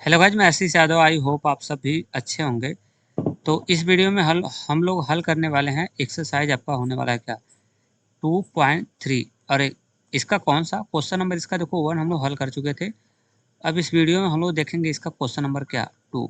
Hello guys, मैं आशीष Yadav. I hope आप सब भी अच्छे होंगे। तो इस वीडियो में हम लोग हल करने वाले हैं एक्सरसाइज। आपका होने वाला है क्या 2.3। और इसका कौन सा क्वेश्चन नंबर, इसका देखो 1 हम लोग हल कर चुके थे। अब इस वीडियो में हम लोग देखेंगे इसका क्वेश्चन नंबर क्या 2।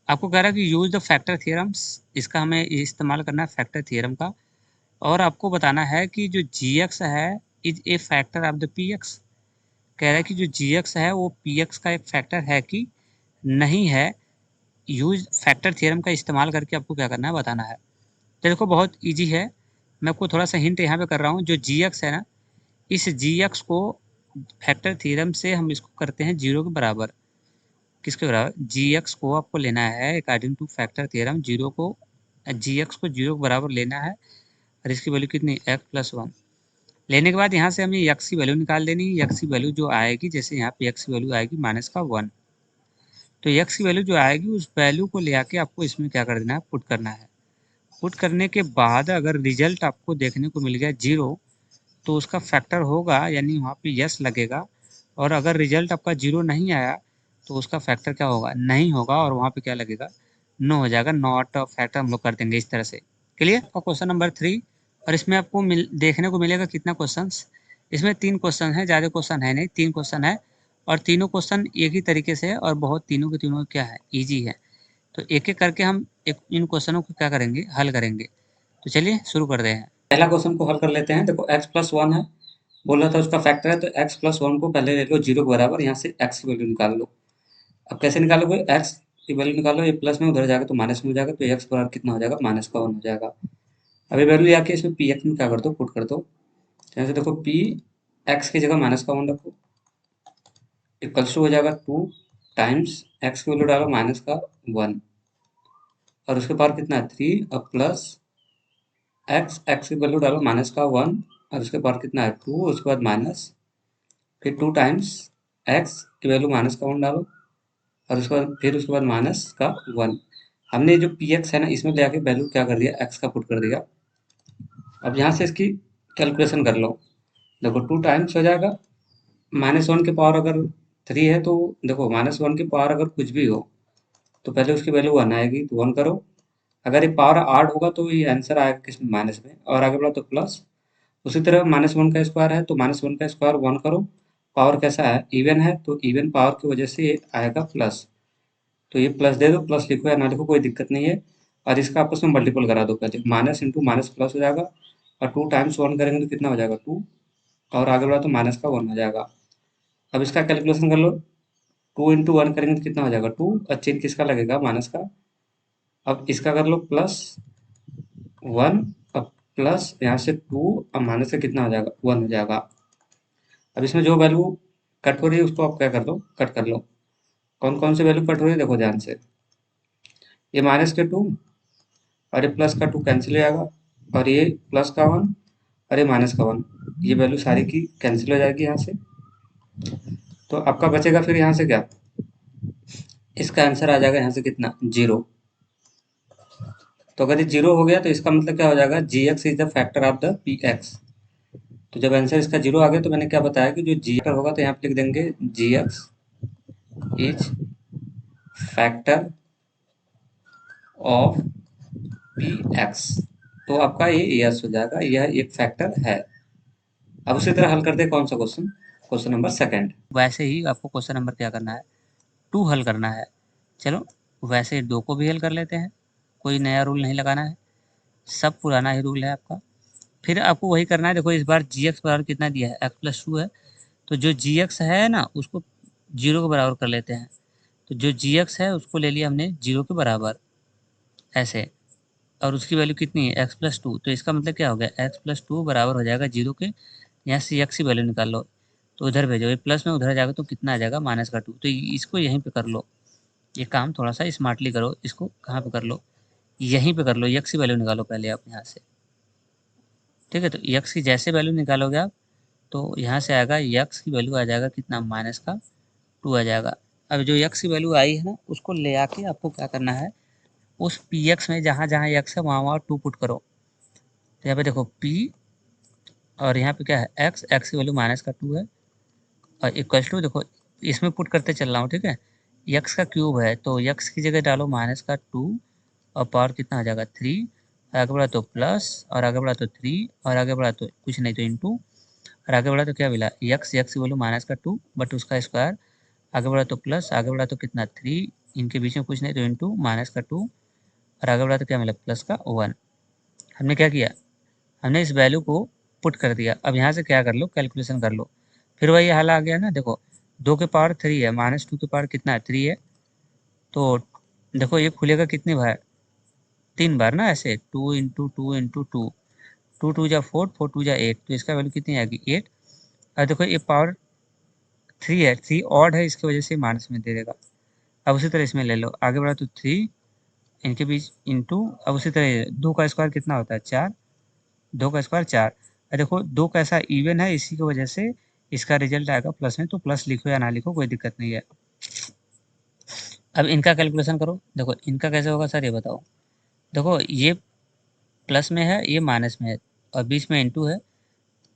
आपको कह रहा है कि यूज द फैक्टर थियरम्स। इसका हमें इस्तेमाल करना है फैक्टर थियरम का। और आपको बताना है कि जो जी एक्स है is a factor of the p x. कह रहा है कि जो जी एक्स है वो पी एक्स का एक फैक्टर है कि नहीं है। यूज फैक्टर थ्योरम का इस्तेमाल करके आपको क्या करना है बताना है। तो देखो बहुत इजी है। मैं आपको थोड़ा सा हिंट यहाँ पे कर रहा हूँ। जो जी एक्स है ना, इस जी एक्स को फैक्टर थ्योरम से हम इसको करते हैं जीरो के बराबर। किसके बराबर? जी एक्स को आपको लेना है according two factor theorem. Zero को, जी एक्स को जीरो के बराबर लेना है। और इसकी वैल्यू कितनी? x+1। लेने के बाद यहाँ से हमें x की वैल्यू निकाल देनी है। x की वैल्यू जो आएगी, जैसे यहाँ पे x की वैल्यू आएगी -1। तो x की वैल्यू जो आएगी उस वैल्यू को ले आके आपको इसमें क्या कर देना है, पुट करना है। पुट करने के बाद अगर रिजल्ट आपको देखने को मिल गया जीरो, तो उसका फैक्टर होगा, यानी वहाँ पे यस लगेगा। और अगर रिजल्ट आपका जीरो नहीं आया तो उसका फैक्टर क्या होगा? नहीं होगा, और वहाँ पे क्या लगेगा? नो हो जाएगा। नॉट फैक्टर हम लोग कर देंगे इस तरह से। क्लियर? और क्वेश्चन नंबर 3। और इसमें आपको देखने को मिलेगा कितना क्वेश्चंस। इसमें 3 क्वेश्चन है, ज़्यादा क्वेश्चन है नहीं, 3 क्वेश्चन है। और तीनों क्वेश्चन एक ही तरीके से है और बहुत तीनों के तीनों क्या है, ईजी है। तो एक एक करके हम इन क्वेश्चनों को क्या करेंगे, हल करेंगे। तो चलिए शुरू कर रहे हैं। पहला क्वेश्चन को हल कर लेते हैं। देखो x+1 है, बोल रहा था उसका फैक्टर है, तो x+1 को पहले ले लो जीरो के बराबर। यहाँ से x की वैल्यू निकाल लो। अब कैसे निकालोगे? x की वैल्यू निकालो, ये प्लस में उधर जाएगा तो माइनस में हो जाएगा, तो x बराबर कितना हो जाएगा? -1 हो जाएगा। अब ये वैल्यू आके इसमें पी एक्स में क्या कर दो, पुट कर दो। यहाँ से देखो पी एक्स की जगह -1 रखो, इक्वल्स टू हो जाएगा 2 टाइम्स एक्स की वैल्यू डालो -1, और उसके पावर कितना है 3, और प्लस एक्स की वैल्यू डालो -1, और उसके पावर कितना है 2, उसके बाद माइनस, फिर 2 टाइम्स एक्स की वैल्यू -1 डालो, और उसके बाद -1। हमने जो पी एक्स है ना, इसमें ले आके वैल्यू क्या कर दिया, एक्स का पुट कर दिया। अब यहाँ से इसकी कैलकुलेशन कर लो। देखो 2 टाइम्स हो जाएगा -1 की पावर अगर 3 है, तो देखो -1 की पावर अगर कुछ भी हो तो पहले उसकी वैल्यू 1 आएगी, तो 1 करो। अगर ये पावर आड होगा तो ये आंसर आएगा किसमें? माइनस में। और आगे बढ़ो तो प्लस। उसी तरह -1 का स्क्वायर है, तो -1 का स्क्वायर 1 करो। पावर कैसा है? इवन है, तो इवन पावर की वजह से ये आएगा प्लस। तो ये प्लस दे दो, प्लस लिखो या ना लिखो कोई दिक्कत नहीं है। और इसका आपस में मल्टीपल करा दो पहले, माइनस इंटू माइनस प्लस हो जाएगा। और 2 टाइम्स 1 करेंगे तो कितना हो जाएगा? 2। और आगे बढ़ा तो माइनस का 1 हो जाएगा। अब इसका कैलकुलेशन कर लो। 2 इंटू 1 करेंगे तो कितना हो जाएगा? 2। और चिन्ह किसका लगेगा? माइनस का। अब इसका कर लो +1, अब प्लस यहाँ से 2, अब माइनस से कितना हो जाएगा? 1 हो जाएगा। अब इसमें जो वैल्यू कट हो रही है उसको आप क्या कर दो, कट कर लो। कौन कौन सी वैल्यू कट हो रही है देखो ध्यान से। ये माइनस के 2 और ये प्लस का 2 कैंसिल हो जाएगा, और ये प्लस का 1 और ये माइनस का 1, ये वैल्यू सारी की कैंसिल हो जाएगी यहाँ से। तो आपका बचेगा फिर यहाँ से क्या? इसका आंसर आ जाएगा यहाँ से कितना? 0। तो अगर ये 0 हो गया तो इसका मतलब क्या हो जाएगा? G x is the factor of the p x. तो जब आंसर इसका 0 आ गया तो मैंने क्या बताया कि जो जी फैक्टर होगा तो यहाँ पे लिख देंगे g x is factor of p x. तो आपका ये यस हो जाएगा, यह एक फैक्टर है। अब उसी तरह हल करते हैं कौन सा क्वेश्चन, क्वेश्चन नंबर 2। वैसे ही आपको क्वेश्चन नंबर क्या करना है, 2 हल करना है। चलो वैसे 2 को भी हल कर लेते हैं, कोई नया रूल नहीं लगाना है, सब पुराना ही रूल है आपका। फिर आपको वही करना है। देखो इस बार जी एक्स बराबर कितना दिया है? x+2 है। तो जो जी एक्स है ना उसको 0 के बराबर कर लेते हैं। तो जो जी एक्स है उसको ले लिया हमने 0 के बराबर, ऐसे। और उसकी वैल्यू कितनी है? x+2। तो इसका मतलब क्या हो गया? x+2 बराबर हो जाएगा 0 के। यहाँ से x की वैल्यू निकाल लो, तो उधर भेजो, ये प्लस में उधर जाएगा तो कितना आ जाएगा? -2। तो इसको यहीं पे कर लो। ये काम थोड़ा सा स्मार्टली करो। इसको कहाँ पे कर लो? यहीं पे कर लो। x की वैल्यू निकालो पहले आप यहाँ से। ठीक है, तो x की जैसे वैल्यू निकालोगे आप, तो यहाँ से आएगा x की वैल्यू आ जाएगा कितना? -2 आ जाएगा। अब जो x की वैल्यू आई है ना उसको ले आके आपको क्या करना है, उस पी एक्स में जहाँ जहाँ x है वहाँ वहाँ 2 पुट करो। तो यहाँ पे देखो p, और यहाँ पे क्या है? x की वैल्यू -2 है, और इक्वल्स टू, देखो इसमें पुट करते चल रहा हूँ, ठीक है। यक्स का क्यूब है तो यक्स की जगह डालो माइनस का 2 और पावर कितना आ जाएगा 3, आगे बढ़ा तो प्लस और आगे बढ़ा तो 3 और आगे बढ़ा तो कुछ नहीं तो इंटू और आगे बढ़ा तो क्या मिला यक्स यक्स की वैल्यू माइनस का 2 बट उसका स्क्वायर, आगे बढ़ा तो प्लस आगे बढ़ा तो कितना 3, इनके बीच में कुछ नहीं तो इंटू माइनस का 2 और आगे बढ़ा तो क्या मिला प्लस का 1। हमने क्या किया, हमने इस वैल्यू को पुट कर दिया। अब यहाँ से क्या कर लो कैलकुलेशन कर लो, फिर वही हाल आ गया ना। देखो 2 के पावर 3 है माइनस 2 के पावर कितना है 3 है, तो देखो ये खुलेगा कितनी बार 3 बार ना, ऐसे 2 into two into two, two two जा 4, 4 टू जा 8, तो इसका वैल्यू कितनी आएगी 8। और देखो ये पावर 3 है, 3 ऑड है इसकी वजह से माइनस में दे देगा। अब उसी तरह इसमें ले लो आगे बढ़ा तो 3 इनके बीच इंटू, अब उसी तरह 2 का स्क्वायर कितना होता है 4, 2 का स्क्वायर 4। देखो 2 कैसा इवन है इसी की वजह से इसका रिजल्ट आएगा प्लस में, तो प्लस लिखो या ना लिखो कोई दिक्कत नहीं है। अब इनका कैलकुलेशन करो, देखो इनका कैसे होगा सर ये बताओ। देखो ये प्लस में है ये माइनस में है और बीच में इंटू है,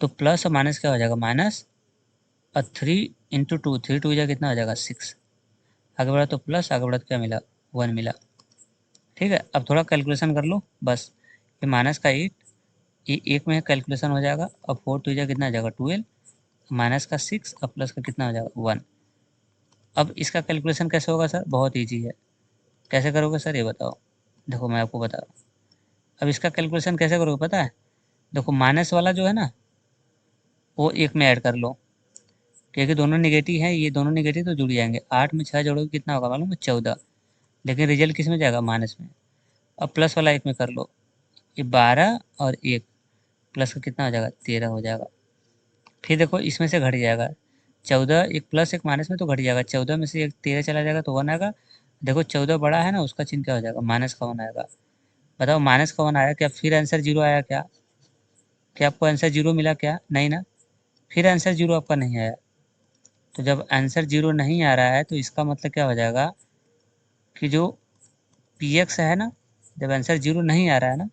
तो प्लस और माइनस क्या हो जाएगा माइनस, और 3 इंटू टू, 3 टू जा कितना हो जाएगा 6, आगे बढ़ा तो प्लस आगे बढ़ा तो क्या मिला 1 मिला। ठीक है, अब थोड़ा कैलकुलेशन कर लो बस, ये माइनस का 8 ये एक में कैलकुलेशन हो जाएगा, और 4 टू जा कितना हो जाएगा 12, माइनस का 6 और प्लस का कितना हो जाएगा 1। अब इसका कैलकुलेशन कैसे होगा सर, बहुत ईजी है। कैसे करोगे सर ये बताओ, देखो मैं आपको बता रहा हूँ। अब इसका कैलकुलेशन कैसे करोगे पता है, देखो माइनस वाला जो है ना वो एक में ऐड कर लो, क्योंकि दोनों निगेटिव हैं, ये दोनों निगेटिव तो जुड़ जाएंगे। 8 में 6 जोड़ोगे कितना होगा मालूम है 14, लेकिन रिजल्ट किस में जाएगा माइनस में। अब प्लस वाला एक में कर लो, ये 12 और 1 प्लस का कितना हो जाएगा 13 हो जाएगा। फिर देखो इसमें से घट जाएगा 14, एक प्लस एक माइनस में तो घट जाएगा, 14 में से एक 13 चला जाएगा तो 1 आएगा। देखो 14 बड़ा है ना उसका चिन्ह क्या हो जाएगा माइनस का 1 आएगा। बताओ माइनस का 1 आया क्या, फिर आंसर जीरो आया क्या, क्या आपको आंसर जीरो मिला क्या, नहीं ना, फिर आंसर जीरो आपका नहीं आया। तो जब आंसर जीरो नहीं आ रहा है तो इसका मतलब क्या हो जाएगा कि जो पी एक्स है ना, जब आंसर जीरो नहीं आ रहा है ना,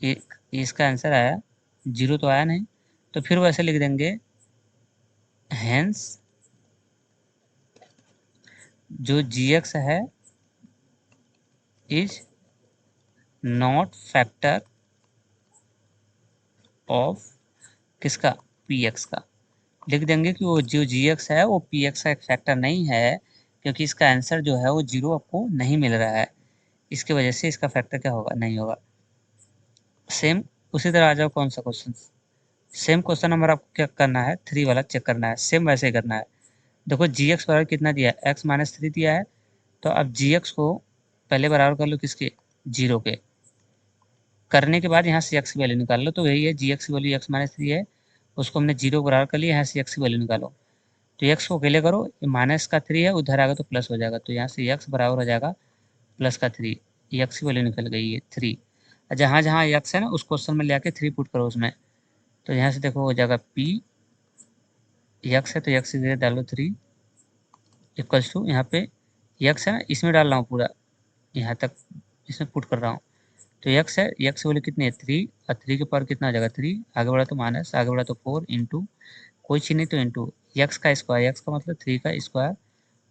ये इसका आंसर आया जीरो तो आया नहीं, तो फिर वैसे लिख देंगे हेंस जो जी एक्स है इज नॉट फैक्टर ऑफ किसका पी एक्स का। लिख देंगे कि वो जो जी एक्स है वो पी एक्स का एक फैक्टर नहीं है, क्योंकि इसका आंसर जो है वो जीरो आपको नहीं मिल रहा है, इसकी वजह से इसका फैक्टर क्या होगा नहीं होगा। सेम उसी तरह आ जाओ कौन सा क्वेश्चन, सेम क्वेश्चन नंबर आपको क्या करना है 3 वाला चेक करना है, सेम वैसे ही करना है। देखो जी एक्स बराबर कितना दिया है एक्स माइनस 3 दिया है, तो अब जी एक्स को पहले बराबर कर लो किसके जीरो के, करने के बाद यहाँ से एक्स की वैल्यू निकाल लो, तो यही है जी एक्स की वैल्यू एक्स माइनस 3 है, उसको हमने जीरो बराबर कर लिया, यहाँ से एक्स की वैल्यू निकालो। तो एक्स को अकेले करो, ये माइनस का 3 है उधर आएगा तो प्लस हो जाएगा, तो यहाँ से एक्स बराबर हो जाएगा प्लस का 3, एक्स की वैल्यू निकल गई है 3। जहाँ जहाँ एक्स है ना उस क्वेश्चन में ले आके 3 पुट करो उसमें, तो यहाँ से देखो हो जाएगा पी एक्स है तो एक्स की जगह डालो 3 इक्वल्स टू यहाँ पे एक्स है ना इसमें डाल रहा हूँ पूरा यहाँ तक, इसमें पुट कर रहा हूँ। तो एक्स है एक्स वैल्यू कितनी है 3, और 3 के पावर कितना आ जाएगा 3, आगे बढ़ा तो माइनस आगे बढ़ा तो 4 इंटू कोई चीज़ नहीं तो इंटू एक्स का स्क्वायर, एक्स का मतलब 3 का स्क्वायर,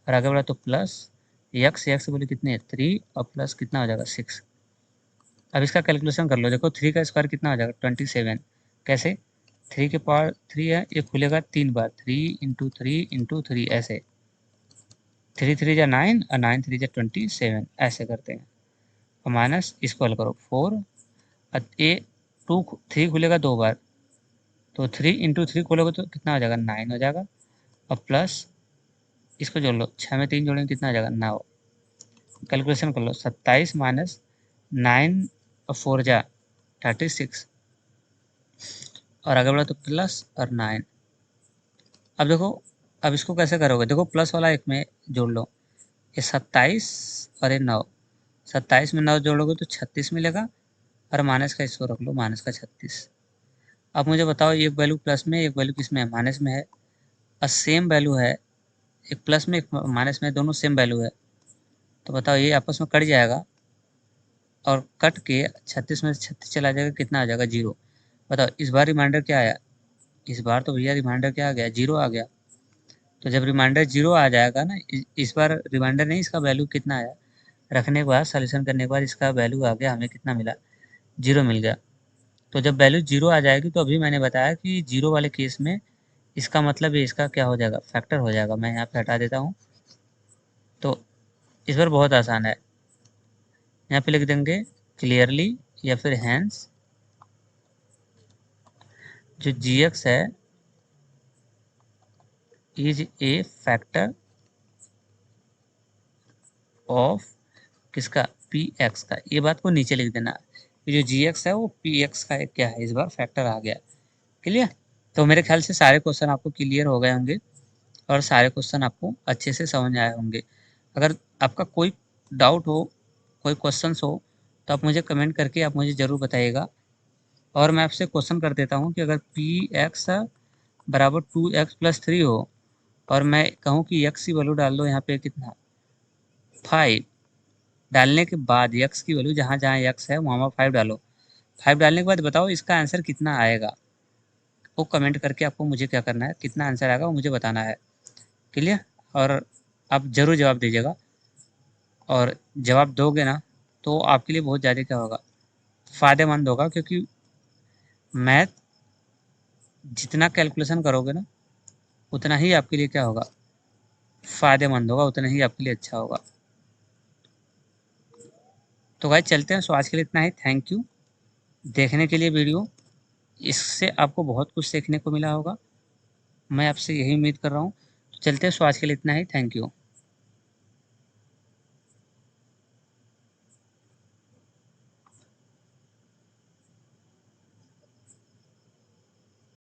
और आगे बढ़ा तो प्लस एक्स एक्स वैल्यू कितनी है 3 और प्लस कितना हो जाएगा 6। अब इसका कैलकुलेशन कर लो, देखो 3 का स्क्वायर कितना हो जाएगा 27, कैसे 3 के पावर 3 है ये खुलेगा 3 बार, 3 इंटू थ्री इंटू थ्री ऐसे, 3 3 जा 9 और 9 3 जा 27 ऐसे करते हैं, और माइनस इसको हल करो 4 और ये 2 3 खुलेगा 2 बार, तो 3 इंटू थ्री खोलोगे तो कितना हो जाएगा 9 हो जाएगा, और प्लस इसको जोड़ लो 6 में 3 जोड़ेंगे कितना हो जाएगा 9, कैलकुलेशन कर लो 27 माइनस 9 और 4 जा 36, और आगे बढ़ा तो प्लस और 9। अब देखो अब इसको कैसे करोगे, देखो प्लस वाला एक में जोड़ लो, ये 27 और ये 9, 27 में 9 जोड़ोगे तो 36 मिलेगा, और माइनस का इसको रख लो माइनस का 36। अब मुझे बताओ एक वैल्यू प्लस में एक वैल्यू किस में है माइनस में है, और सेम वैल्यू है एक प्लस में एक माइनस में, दोनों सेम वैल्यू है, तो बताओ ये आपस में कट जाएगा, और कट के 36 में से 36 चला जाएगा कितना आ जाएगा जीरो। बताओ इस बार रिमाइंडर क्या आया, इस बार तो भैया रिमाइंडर क्या आ गया जीरो आ गया। तो जब रिमाइंडर 0 आ जाएगा ना, इस बार रिमाइंडर नहीं, इसका वैल्यू कितना आया, रखने के बाद सॉल्यूशन करने के बाद इसका वैल्यू आ गया, हमें कितना मिला, 0 मिल गया। तो जब वैल्यू 0 आ जाएगी तो अभी मैंने बताया कि 0 वाले केस में इसका मतलब ये इसका क्या हो जाएगा, फैक्टर हो जाएगा। मैं यहाँ पे हटा देता हूँ। तो इस बार बहुत आसान है, यहाँ पे लिख देंगे क्लियरली या फिर हैंस, जो gx है इज ए फैक्टर ऑफ किसका, px का। ये बात को नीचे लिख देना, ये जो gx है वो px का एक क्या है, इस बार फैक्टर आ गया। क्लियर। तो मेरे ख्याल से सारे क्वेश्चन आपको क्लियर हो गए होंगे और सारे क्वेश्चन आपको अच्छे से समझ आए होंगे। अगर आपका कोई डाउट हो, कोई क्वेश्चंस हो, तो आप मुझे कमेंट करके आप मुझे ज़रूर बताइएगा। और मैं आपसे क्वेश्चन कर देता हूँ कि अगर px बराबर 2x+3 हो और मैं कहूँ कि x की वैल्यू डाल दो यहाँ पे कितना, 5, डालने के बाद x की वैल्यू जहाँ जहाँ x है वहाँ 5 डालो। 5 डालने के बाद बताओ इसका आंसर कितना आएगा, वो कमेंट करके आपको मुझे क्या करना है, कितना आंसर आएगा वो मुझे बताना है। क्लियर। और आप ज़रूर जवाब दीजिएगा, और जवाब दोगे ना तो आपके लिए बहुत ज़्यादा क्या होगा, फ़ायदेमंद होगा, क्योंकि मैथ जितना कैलकुलेशन करोगे ना उतना ही आपके लिए क्या होगा, फ़ायदेमंद होगा, उतना ही आपके लिए अच्छा होगा। तो गाइस चलते हैं, सो आज के लिए इतना ही। थैंक यू देखने के लिए वीडियो, इससे आपको बहुत कुछ सीखने को मिला होगा, मैं आपसे यही उम्मीद कर रहा हूँ। तो चलते हैं, सो आज के लिए इतना ही। Thank you.